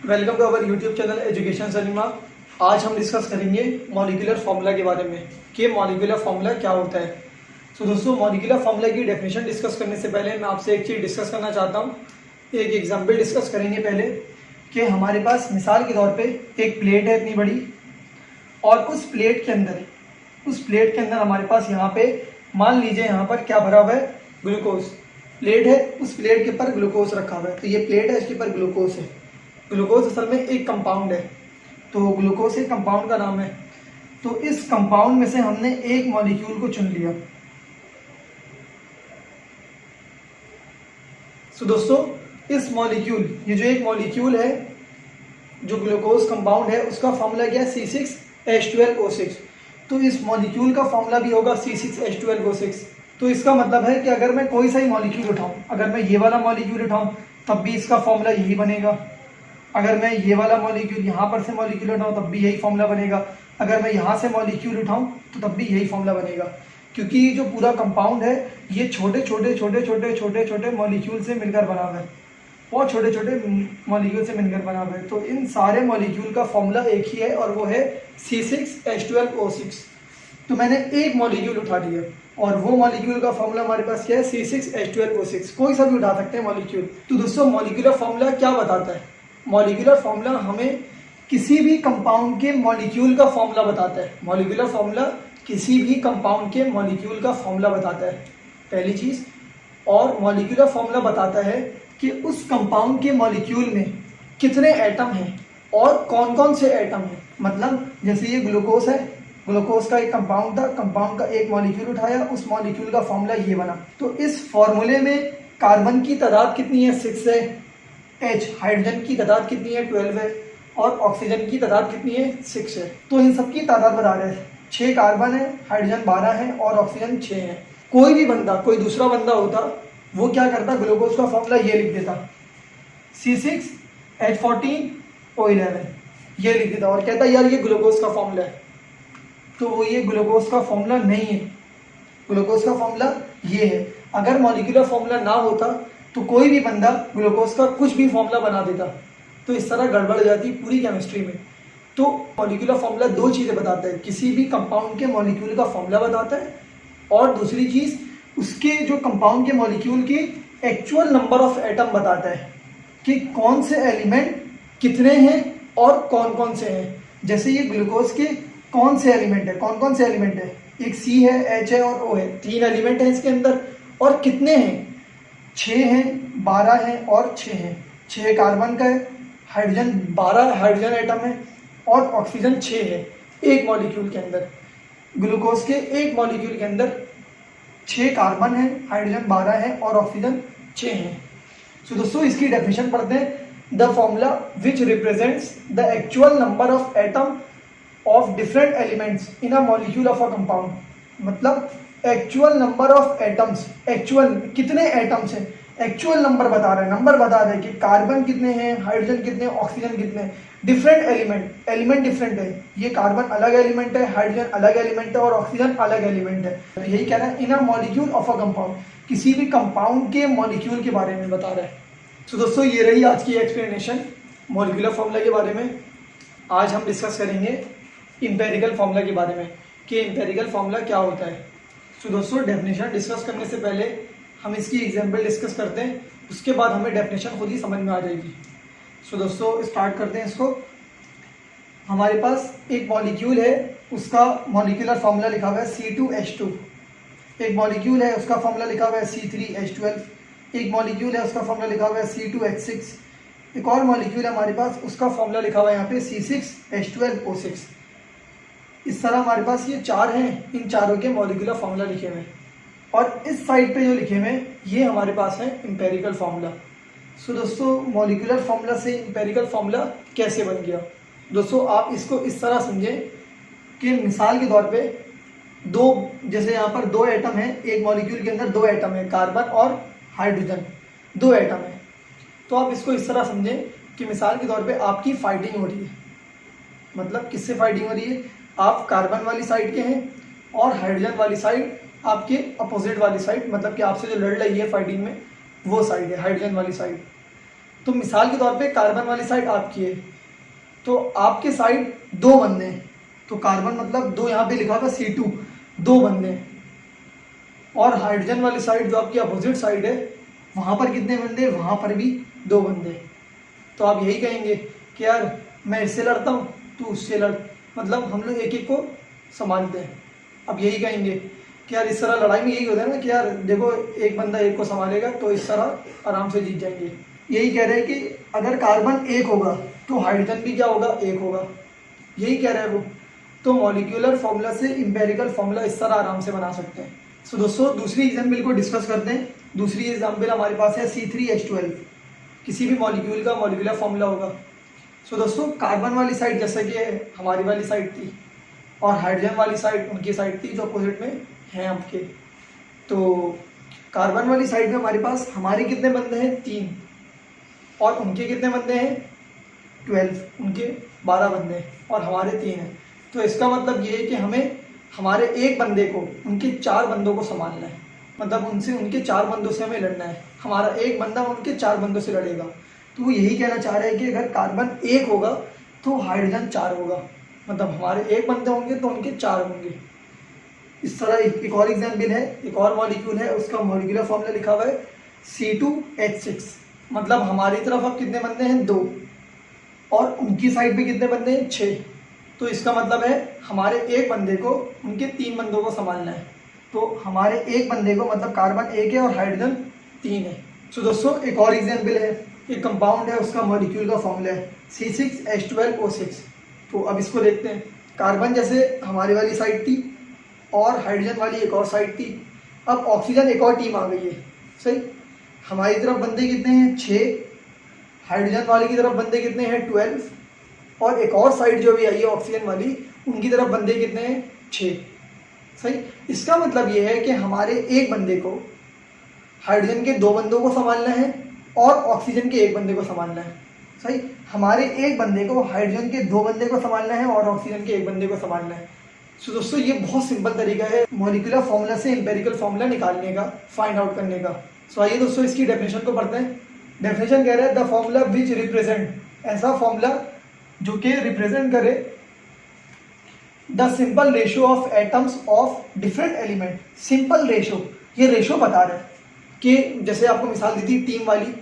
Welcome to our YouTube channel education Salima. आज हम discuss करेंगे मॉलिक्यूलर फार्मूला के बारे में कि मॉलिक्यूलर फार्मूला क्या होता है। दोस्तों, मॉलिक्यूलर फार्मूला की डेफिनेशन डिस्कस करने से पहले मैं आपसे एक चीज़ डिस्कस करना चाहता हूँ। एक एग्जाम्पल डिस्कस करेंगे पहले कि हमारे पास मिसाल के तौर पे एक प्लेट है इतनी बड़ी, और उस प्लेट के अंदर हमारे पास यहाँ पे मान लीजिए यहाँ पर क्या भरा हुआ है, ग्लूकोज। प्लेट है, उस प्लेट के ऊपर ग्लूकोज रखा हुआ है। तो ये प्लेट है, इसके ऊपर ग्लूकोज है। ग्लूकोज असल में एक कंपाउंड है, तो ग्लूकोज एक कंपाउंड का नाम है। तो इस कंपाउंड में से हमने एक मॉलिक्यूल को चुन लिया। दोस्तों, इस मॉलिक्यूल, ये जो एक मॉलिक्यूल है जो ग्लूकोज कंपाउंड है, उसका फॉर्मूला क्या है, C6H12O6। तो इस मॉलिक्यूल का फॉर्मूला भी होगा C6H12O6। तो इसका मतलब है कि अगर मैं कोई सा ही मॉलिक्यूल उठाऊं, अगर मैं ये वाला मॉलिक्यूल उठाऊं तब भी इसका फॉर्मूला यही बनेगा। अगर मैं ये वाला मॉलिक्यूल यहाँ पर से मॉलिक्यूल उठाऊं तब भी यही फॉर्मूला बनेगा। अगर मैं यहाँ से मॉलिक्यूल उठाऊं तो तब भी यही फॉर्मूला बनेगा, क्योंकि जो पूरा कंपाउंड है ये छोटे छोटे मॉलिक्यूल से मिलकर बना हुआ है, बहुत छोटे छोटे मॉलिक्यूल से मिलकर बना हुआ है। तो इन सारे मॉलिक्यूल का फॉर्मूला एक ही है और वो है C6H12O6। तो मैंने एक मॉलिक्यूल उठा लिया और वो मॉलिक्यूल का फॉर्मूला हमारे पास क्या है, C6H12O6। कोई सा भी उठा सकते हैं मॉलिक्यूल। तो दोस्तों, मॉलिक्यूलर फॉर्मूला क्या बताता है? मॉलिक्यूलर फॉर्मूला हमें किसी भी कंपाउंड के मॉलिक्यूल का फॉर्मूला बताता है। मॉलिक्यूलर फॉर्मूला किसी भी कंपाउंड के मॉलिक्यूल का फॉर्मूला बताता है, पहली चीज। और मॉलिक्यूलर फॉर्मूला बताता है कि उस कंपाउंड के मॉलिक्यूल में कितने एटम हैं और कौन कौन से एटम हैं। मतलब जैसे ये ग्लूकोज है, ग्लूकोज का एक कंपाउंड था, कंपाउंड का एक मॉलिक्यूल उठाया, उस मॉलिक्यूल का फॉर्मूला ये बना। तो इस फॉर्मूले में कार्बन की तादाद कितनी है, 6 है। H, हाइड्रोजन की तादाद कितनी है, 12 है। और ऑक्सीजन की तादाद कितनी है, 6 है। तो इन सबकी तादाद बता रहे हैं। 6 कार्बन है, हाइड्रोजन 12 है और ऑक्सीजन 6 है। कोई भी बंदा, कोई दूसरा बंदा होता, वो क्या करता, ग्लूकोज का फॉर्मूला ये लिख देता, C6H14O11 ये लिख देता और कहता यार ये ग्लूकोज का फॉर्मूला है। तो वो ये ग्लूकोज का फॉर्मूला नहीं है, ग्लूकोज का फॉर्मूला ये है। अगर मॉलिक्यूलर फॉर्मूला ना होता तो कोई भी बंदा ग्लूकोज का कुछ भी फॉर्मूला बना देता, तो इस तरह गड़बड़ हो जाती पूरी केमिस्ट्री में। तो मॉलिक्यूलर फॉर्मूला दो चीज़ें बताता है, किसी भी कंपाउंड के मॉलिक्यूल का फॉर्मूला बताता है, और दूसरी चीज़ उसके जो कंपाउंड के मॉलिक्यूल के एक्चुअल नंबर ऑफ एटम बताता है कि कौन से एलिमेंट कितने हैं और कौन कौन से हैं। जैसे ये ग्लूकोज के कौन से एलिमेंट है, कौन कौन से एलिमेंट है, एक C है, H है और O है, 3 एलिमेंट है इसके अंदर। और कितने हैं, 6 हैं, 12 हैं और 6 हैं। 6 कार्बन का है, हाइड्रोजन 12 हाइड्रोजन एटम है और ऑक्सीजन 6 है एक मॉलिक्यूल के अंदर। ग्लूकोज के एक मॉलिक्यूल के अंदर 6 कार्बन है, हाइड्रोजन 12 है और ऑक्सीजन 6 है। सो दोस्तों, इसकी डेफिनेशन पढ़ते हैं। The formula which represents the actual number of atom of different elements in a molecule of a compound. मतलब actual number of atoms, actual कितने एटम्स हैं, एक्चुअल नंबर बता रहा है, नंबर बता रहा है कि कार्बन कितने हैं, हाइड्रोजन कितने, ऑक्सीजन कितने। डिफरेंट एलिमेंट डिफरेंट है, ये कार्बन अलग एलिमेंट है, हाइड्रोजन अलग एलिमेंट है और ऑक्सीजन अलग एलिमेंट है। तो यही कह रहा है, in a molecule of a compound, किसी भी कंपाउंड के मॉलिक्यूल के बारे में बता रहा है। तो दोस्तों, ये रही आज की एक्सप्लेनेशन मॉलिक्यूलर फॉर्मूला के बारे में। आज हम डिस्कस करेंगे इंपेरिकल फॉर्मूला के बारे में कि इंपेरिकल फॉर्मूला क्या होता है। तो दोस्तों, डेफिनेशन डिस्कस करने से पहले हम इसकी एग्जाम्पल डिस्कस करते हैं, उसके बाद हमें डेफिनेशन खुद ही समझ में आ जाएगी। सो दोस्तों, स्टार्ट करते हैं इसको। हमारे पास एक मॉलिक्यूल है, उसका मॉलिक्यूलर फॉर्मूला लिखा हुआ है C2H2। एक मॉलिक्यूल है, उसका फॉर्मूला लिखा हुआ है C3H12। एक मॉलिक्यूल है, उसका फॉर्मूला लिखा हुआ है C2H6। एक और मॉलिक्यूल है हमारे पास, उसका फॉर्मूला लिखा हुआ है यहाँ पे C6H12O6। इस तरह हमारे पास ये 4 हैं, इन चारों के मॉलिक्यूलर फॉर्मूला लिखे हुए हैं। और इस साइड पे जो लिखे हुए हैं ये हमारे पास है इंपेरिकल फॉर्मूला। सो दोस्तों, मॉलिक्यूलर फॉर्मूला से इंपेरिकल फॉर्मूला कैसे बन गया? दोस्तों, आप इसको इस तरह समझें कि मिसाल के तौर पे जैसे यहाँ पर 2 एटम है, एक मॉलिक्यूल के अंदर 2 एटम है, कार्बन और हाइड्रोजन 2 एटम है। तो आप इसको इस तरह समझें कि मिसाल के तौर पे आपकी फाइटिंग हो रही है। मतलब किससे फाइटिंग हो रही है? आप कार्बन वाली साइड के हैं और हाइड्रोजन वाली साइड आपके अपोजिट वाली साइड, मतलब कि आपसे जो लड़ रही है फाइटिंग में वो साइड है हाइड्रोजन वाली साइड। तो मिसाल के तौर पे कार्बन वाली साइड आपकी है, तो आपके साइड 2 बंदे हैं, तो कार्बन मतलब 2 यहाँ पे लिखा होगा C2, 2 बंदे हैं। और हाइड्रोजन वाली साइड जो आपकी अपोजिट साइड है, वहाँ पर कितने बंदे हैं? वहाँ पर भी 2 बंदे हैं। तो आप यही कहेंगे कि यार मैं इससे लड़ता हूँ, तू उससे लड़, मतलब हम लोग एक एक को संभालते हैं। अब यही कहेंगे कि यार इस तरह लड़ाई में यही होता है ना कि यार देखो एक बंदा एक को संभालेगा, तो इस तरह आराम से जीत जाएंगे। यही कह रहे हैं कि अगर कार्बन 1 होगा तो हाइड्रोजन भी क्या होगा? 1 होगा। यही कह रहे हैं वो। तो मॉलिक्यूलर फॉर्मूला से एम्पिरिकल फॉर्मूला इस तरह आराम से बना सकते हैं। सो दोस्तों दूसरी एग्जाम्पल को डिस्कस करते हैं। दूसरी एग्जाम्पल हमारे पास है C3H12। किसी भी मॉलिक्यूल का मॉलिक्यूलर फॉर्मूला होगा। सो दोस्तों कार्बन वाली साइड जैसे कि हमारी वाली साइड थी, और हाइड्रोजन वाली साइड उनकी साइड थी जो अपोजिट में हैं आपके। तो कार्बन वाली साइड में हमारे पास हमारे कितने बंदे हैं? 3, और उनके कितने बंदे हैं? 12। उनके 12 बंदे हैं और हमारे 3 हैं। तो इसका मतलब ये है कि हमें हमारे एक बंदे को उनके 4 बंदों को संभालना है, मतलब उनके 4 बंदों से हमें लड़ना है। हमारा एक बंदा उनके 4 बंदों से लड़ेगा। तो वो यही कहना चाह रहे हैं कि अगर कार्बन 1 होगा तो हाइड्रोजन 4 होगा, मतलब हमारे एक बंदे होंगे तो उनके 4 होंगे। इस तरह एक और एग्जाम्पल है, एक और मॉलिक्यूल है, उसका मॉलिक्यूलर फॉर्मूला लिखा हुआ है C2H6। मतलब हमारी तरफ अब कितने बंदे हैं? 2, और उनकी साइड पे कितने बंदे हैं? 6। तो इसका मतलब है हमारे एक बंदे को उनके 3 बंदों को संभालना है। तो हमारे एक बंदे को मतलब कार्बन 1 है और हाइड्रोजन 3 है। सो दोस्तों एक और एग्जाम्पल है, एक कंपाउंड है, उसका मॉलिक्यूल का फॉर्मूला है C6H12O6। तो अब इसको देखते हैं। कार्बन जैसे हमारी वाली साइड थी और हाइड्रोजन वाली एक और साइड थी। अब ऑक्सीजन एक और टीम आ गई है, सही। हमारी तरफ बंदे कितने हैं? 6। हाइड्रोजन वाली की तरफ बंदे कितने हैं? 12। और एक और साइड जो भी आई है ऑक्सीजन वाली, उनकी तरफ बंदे कितने हैं? 6, सही। इसका मतलब ये है कि हमारे एक बंदे को हाइड्रोजन के 2 बंदों को संभालना है और ऑक्सीजन के 1 बंदे को संभालना है, सही। हमारे एक बंदे को हाइड्रोजन के 2 बंदे को संभालना है और ऑक्सीजन के 1 बंदे को संभालना है। सो दोस्तों ये बहुत सिंपल तरीका है मॉलिक्यूलर फॉर्मूला से एम्पिरिकल फॉर्मूला निकालने का, फाइंड आउट करने का। सो आइए दोस्तों इसकी डेफिनेशन को पढ़ते हैं। डेफिनेशन कह रहा है द फॉर्मूला विच रिप्रेजेंट, ऐसा फॉर्मूला जो कि रिप्रेजेंट करे the simple ratio of atoms of different element. Simple ratio, ये रेशियो बता रहा है कि जैसे आपको मिसाल दी थी टीम वाली,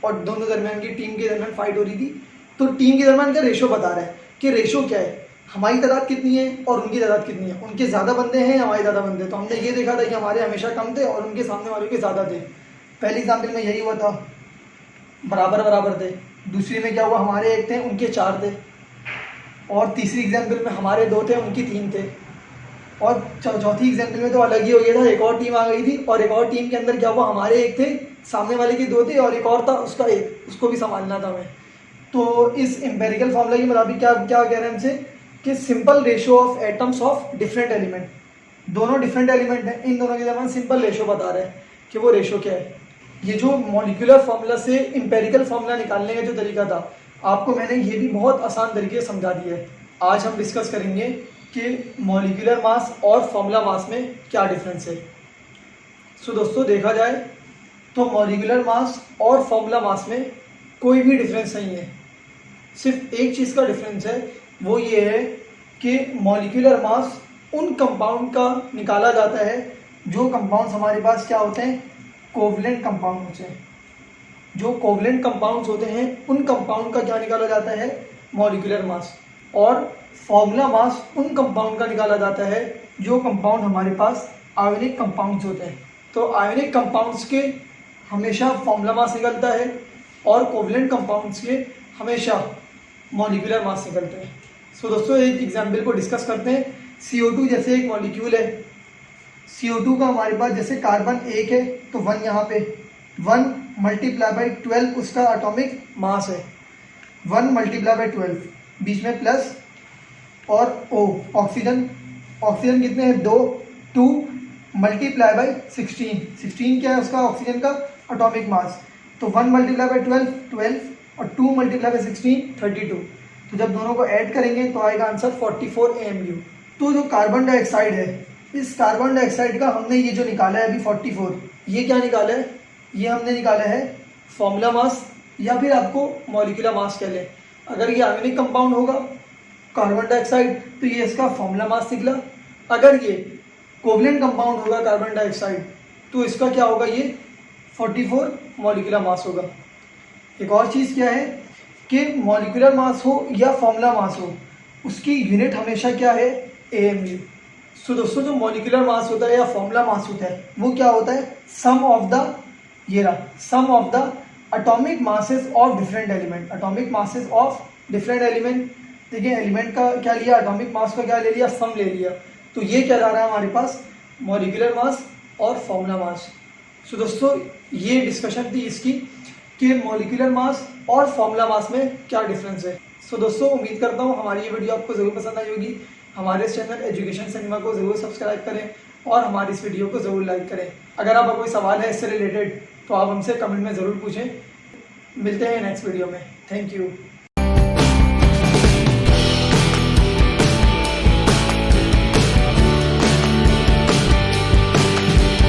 और दोनों दरमियान की टीम के दरमियान फाइट हो रही थी, तो टीम के दरमियान का रेशियो बता रहा है कि रेशियो क्या है, हमारी तादाद कितनी है और उनकी तादाद कितनी है, उनके ज़्यादा बंदे हैं हमारे ज़्यादा बंदे। तो हमने ये देखा था कि हमारे हमेशा कम थे और उनके सामने वालों के ज़्यादा थे। पहली एग्जाम्पल में यही हुआ था, बराबर बराबर थे। दूसरी में क्या हुआ, हमारे 1 थे उनके 4 थे। और तीसरी एग्जाम्पल में हमारे 2 थे उनकी 3 थे। और चौथी एग्जाम्पल में तो अलग ही हो गया था, एक और टीम आ गई थी और एक और टीम के अंदर क्या हुआ, हमारे 1 थे, सामने वाले के 2 थे और एक और था उसका 1, उसको भी संभालना था हमें। तो इस एम्पेरिकल फॉर्मूला के मुताबिक क्या क्या कह रहे हैं हमसे कि simple ratio of atoms of different element, दोनों डिफरेंट एलिमेंट हैं, इन दोनों के दरमियान सिंपल रेशियो बता रहे हैं कि वो रेशियो क्या है। ये जो मॉलिक्यूलर फॉर्मूला से एम्पेरिकल फॉर्मूला निकालने का जो तरीका था, आपको मैंने ये भी बहुत आसान तरीके से समझा दिया है। आज हम डिस्कस करेंगे कि मॉलिक्यूलर मास और फॉर्मूला मास में क्या डिफरेंस है। सो दोस्तों देखा जाए तो मॉलिक्यूलर मास और फॉर्मूला मास में कोई भी डिफरेंस नहीं है। सिर्फ एक चीज़ का डिफरेंस है, वो ये है कि मॉलिक्यूलर मास उन कंपाउंड का निकाला जाता है जो कंपाउंड्स हमारे पास क्या होते हैं, कोवलेंट कंपाउंड होते हैं। जो कोवलेंट कंपाउंड्स होते हैं उन कंपाउंड का क्या निकाला जाता है, मॉलिक्यूलर मास। और फॉर्मूला मास उन कंपाउंड का निकाला जाता है जो कंपाउंड हमारे पास आयोनिक कंपाउंड्स होते हैं। तो आयोनिक कंपाउंड्स के हमेशा फॉर्मूला मास निकलता है और कोवलेंट कंपाउंड्स के हमेशा मॉलिक्यूलर मास निकलता है। सो दोस्तों एक एग्जाम्पल को डिस्कस करते हैं। CO2 जैसे एक मॉलिक्यूल है, CO2 का हमारे पास जैसे कार्बन 1 है तो 1 यहाँ पे, 1 मल्टीप्लाई बाई 12 उसका एटॉमिक मास है, 1 मल्टीप्लाई बाई 12, बीच में प्लस और O। ऑक्सीजन, ऑक्सीजन कितने हैं, 2 मल्टीप्लाई बाई 16 क्या है उसका ऑक्सीजन का एटॉमिक मास। तो 1 मल्टीप्लाई बाई 12 और 2 मल्टीप्लाई बाई 16 32। तो जब दोनों को ऐड करेंगे तो आएगा आंसर 44 AMU। तो जो कार्बन डाइऑक्साइड है, इस कार्बन डाइऑक्साइड का हमने ये जो निकाला है अभी 44, ये क्या निकाला है, ये हमने निकाला है फॉर्मूला मास या फिर आपको मॉलिक्यूलर मास कह लें। अगर ये आयोनिक कंपाउंड होगा कार्बन डाइऑक्साइड तो ये इसका फॉर्मूला मास निकला। अगर ये कोवलेंट कंपाउंड होगा कार्बन डाइऑक्साइड तो इसका क्या होगा, ये 44 मॉलिक्यूलर मास होगा। एक और चीज़ क्या है कि मॉलिक्यूलर मास हो या फॉर्मूला मास हो, उसकी यूनिट हमेशा क्या है, AMU। सो दोस्तों जो मॉलिक्यूलर मास होता है या फॉर्मूला मास होता है वो क्या होता है, sum of the atomic masses of different element. Atomic masses of different element, देखिए एलिमेंट का क्या लिया, एटॉमिक मास का क्या ले लिया, सम ले लिया। तो ये क्या आ रहा है हमारे पास, मॉलिक्यूलर मास और फॉर्मूला मास। सो दोस्तों ये डिस्कशन थी इसकी कि मॉलिक्यूलर मास और फॉर्मूला मास में क्या डिफरेंस है। सो दोस्तों उम्मीद करता हूँ हमारी ये वीडियो आपको ज़रूर पसंद आई होगी। हमारे इस चैनल एजुकेशन सिनेमा को ज़रूर सब्सक्राइब करें और हमारी इस वीडियो को ज़रूर लाइक करें। अगर आपका कोई सवाल है इससे रिलेटेड तो आप हमसे कमेंट में ज़रूर पूछें। मिलते हैं नेक्स्ट वीडियो में। Thank you.